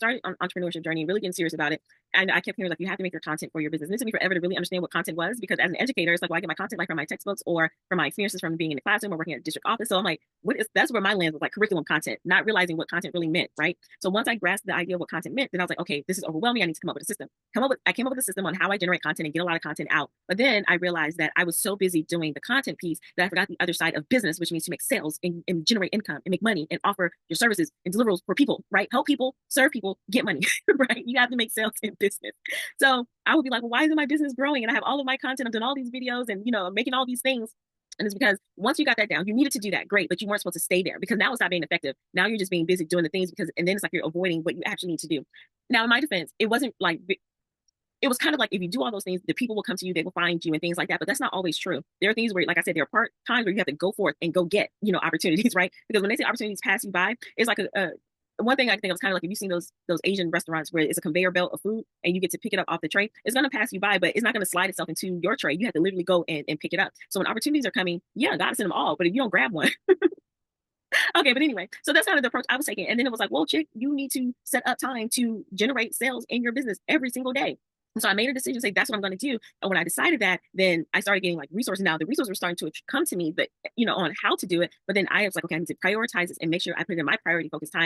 started on entrepreneurship journey, really getting serious about it. And I kept hearing like, you have to make your content for your business. And it took me forever to really understand what content was, because as an educator, it's like, well, I get my content like from my textbooks or from my experiences from being in the classroom or working at a district office. So I'm like, that's where my lens was, like curriculum content, not realizing what content really meant, right? So once I grasped the idea of what content meant, then I was like, okay, this is overwhelming. I need to come up with a system. I came up with a system on how I generate content and get a lot of content out. But then I realized that I was so busy doing the content piece that I forgot the other side of business, which means to make sales and generate income and make money and offer your services and deliverables for people, right? Help people, serve people, get money, right? You have to make sales in business. So I would be like, well, why isn't my business growing? And I have all of my content, I'm doing all these videos and, I'm making all these things. And it's because once you got that down, you needed to do that. Great. But you weren't supposed to stay there, because now it's not being effective. Now you're just being busy doing the things, and then it's like you're avoiding what you actually need to do. Now, in my defense, it wasn't like, it was kind of like, if you do all those things, the people will come to you, they will find you and things like that. But that's not always true. There are things where, like I said, there are times where you have to go forth and go get, opportunities, right? Because when they say opportunities pass you by, it's like one thing I think of is kind of like, if you've seen those Asian restaurants where it's a conveyor belt of food and you get to pick it up off the tray, it's going to pass you by, but it's not going to slide itself into your tray. You have to literally go and pick it up. So when opportunities are coming, yeah, God send them all. But if you don't grab one, okay, but anyway, so that's kind of the approach I was taking. And then it was like, well, chick, you need to set up time to generate sales in your business every single day. And so I made a decision to say, that's what I'm going to do. And when I decided that, then I started getting like resources. Now the resources were starting to come to me, but on how to do it. But then I was like, okay, I need to prioritize this and make sure I put it in my priority focus time.